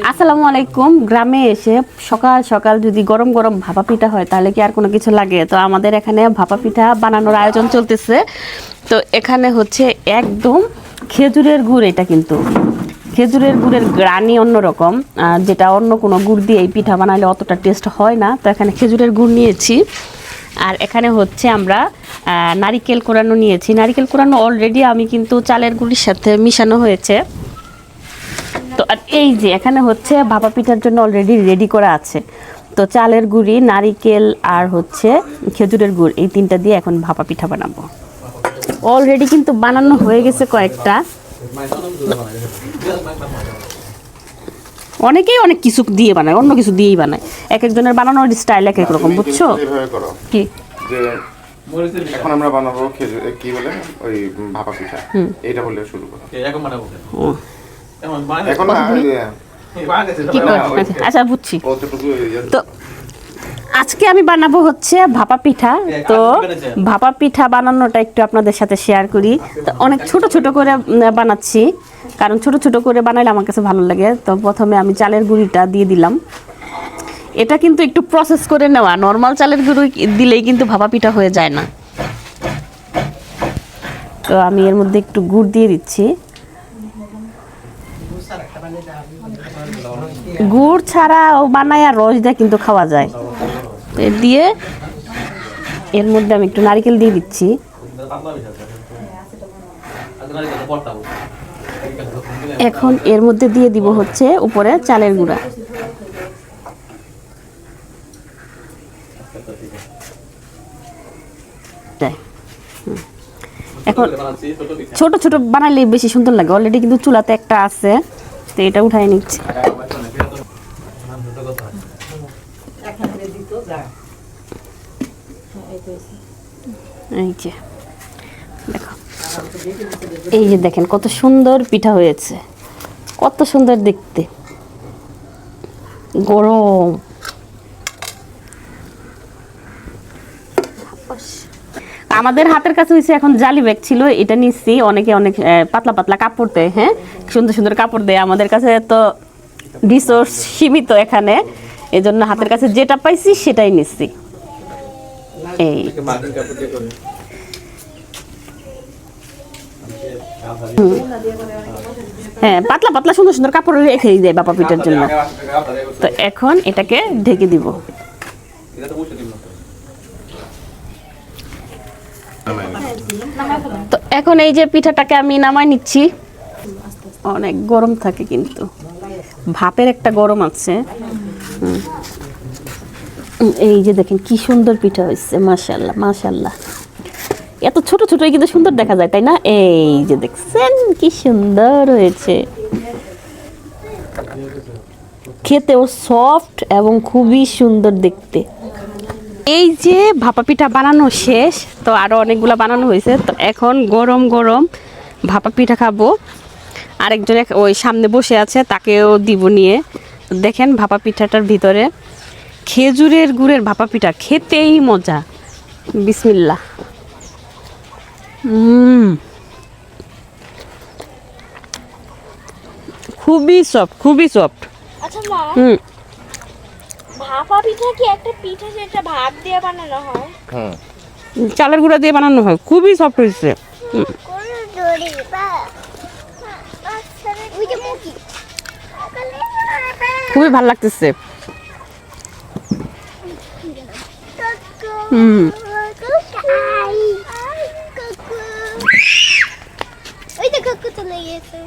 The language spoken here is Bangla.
আসসালামু আলাইকুম। গ্রামে এসে সকাল সকাল যদি গরম গরম ভাপা পিঠা হয় তাহলে কি আর কোনো কিছু লাগে? তো আমাদের এখানে ভাপা পিঠা বানানোর আয়োজন চলতেছে। তো এখানে হচ্ছে একদম খেজুরের গুড়, এটা কিন্তু খেজুরের গুড়ের গ্রানি অন্যরকম, যেটা অন্য কোনো গুড় দিয়ে এই পিঠা বানালে অতটা টেস্ট হয় না। তো এখানে খেজুরের গুড় নিয়েছি, আর এখানে হচ্ছে আমরা নারিকেল কোরানো নিয়েছি। নারিকেল কোরানো অলরেডি আমি কিন্তু চালের গুঁড়ির সাথে মিশানো হয়েছে। তো আর এই যে এখানে হচ্ছে ভাপা পিঠার জন্য অলরেডি রেডি করা আছে। তো চালের গুঁড়ি, নারিকেল আর হচ্ছে খেজুরের গুড়, এই তিনটা দিয়ে এখন ভাপা পিঠা বানাবো। অলরেডি কিন্তু বানানো হয়ে গেছে কয়েকটা। অনেকেই অনেক কিছু দিয়ে বানায়, অন্য কিছু দিয়েই বানায়। এক একজনের বানানোর স্টাইল এক এক রকম, বুঝছো কি? এখন আমরা বানাবো খেজুর কি বলে ওই ভাপা পিঠা, এটা বলে শুরু করো। এখন বানাবো এখন আচ্ছা বুঝছি। তো আজকে আমি বানাবো হচ্ছে ভাপা পিঠা। তো ভাপা পিঠা বানানোটা একটু আপনাদের সাথে শেয়ার করি। তো অনেক ছোট ছোট করে বানাচ্ছি, কারণ ছোট ছোট করে বানাইলে আমার কাছে ভালো লাগে। তো প্রথমে আমি চালের গুঁড়িটা দিয়ে দিলাম। এটা কিন্তু একটু প্রসেস করে নেওয়া, নর্মাল চালের গুঁড়ি দিলেই কিন্তু ভাপা পিঠা হয়ে যায় না। তো আমি এর মধ্যে একটু গুড় দিয়ে দিচ্ছি। গুড় ছাড়াও বানায় আর রস দিয়ে কিন্তু খাওয়া যায়। দিয়ে এর মধ্যে আমি একটু নারকেল দিয়ে দিচ্ছি। এখন এর মধ্যে দিয়ে দিব হচ্ছে উপরে চালের গুঁড়া। এখন ছোট ছোট বানালে বেশি সুন্দর লাগে। অলরেডি কিন্তু চুলাতে একটা আছে, তো এটা উঠাই নিচ্ছি। এই যে দেখো, এই যে দেখেন কত সুন্দর পিঠা হয়েছে, কত সুন্দর দেখতে, গরম। আমাদের হাতের কাছে হয়েছে এখন জালি ব্যাগ ছিল, এটা নিচ্ছি। অনেকে অনেক পাতলা পাতলা কাপড় দেয়, হ্যাঁ সুন্দর সুন্দর কাপড় দেয়। আমাদের কাছে তো রিসোর্স সীমিত এখানে, এই জন্য হাতের কাছে যেটা পাইছি সেটাই নিচ্ছি। এই হ্যাঁ, পাতলা পাতলা সুন্দর সুন্দর কাপড় রেখে দেয় ভাপা পিঠার জন্য। তো এখন এটাকে ঢেকে দিব। তো এখন এই যে পিঠাটাকে আমি নামাই নিচ্ছি। অনেক গরম থাকে, কিন্তু ভাপের একটা গরম আছে। এই যে দেখেন কি সুন্দর পিঠা হয়েছে, মাশাআল্লাহ মাশাআল্লাহ। এত ছোট ছোট কিন্তু সুন্দর দেখা যায়, তাই না? এই যে দেখছেন কি সুন্দর হয়েছে, খেতেও সফট এবং খুবই সুন্দর দেখতে। এই যে ভাপা পিঠা বানানো শেষ, তো আরো অনেকগুলো বানানো হয়েছে। তো এখন গরম গরম ভাপা পিঠা খাবো। আরেকজন ওই সামনে বসে আছে, তাকেও দিব নিয়ে। দেখেন ভাপা পিঠাটার ভিতরে খেজুরের গুড়ের ভাপা পিঠা, খেতেই মজা। বিসমিল্লাহ। খুবই সফট, খুবই সফট। আচ্ছা মা, ভাপা পিঠা কি একটা পিঠা যেটা ভাপ দিয়ে বানানো হয়? চালের গুঁড়া দিয়ে বানানো হয়, খুবই সফট হয়েছে। খুবই ভালো লাগতেছে। ওই যে কাকু চলে গেছে।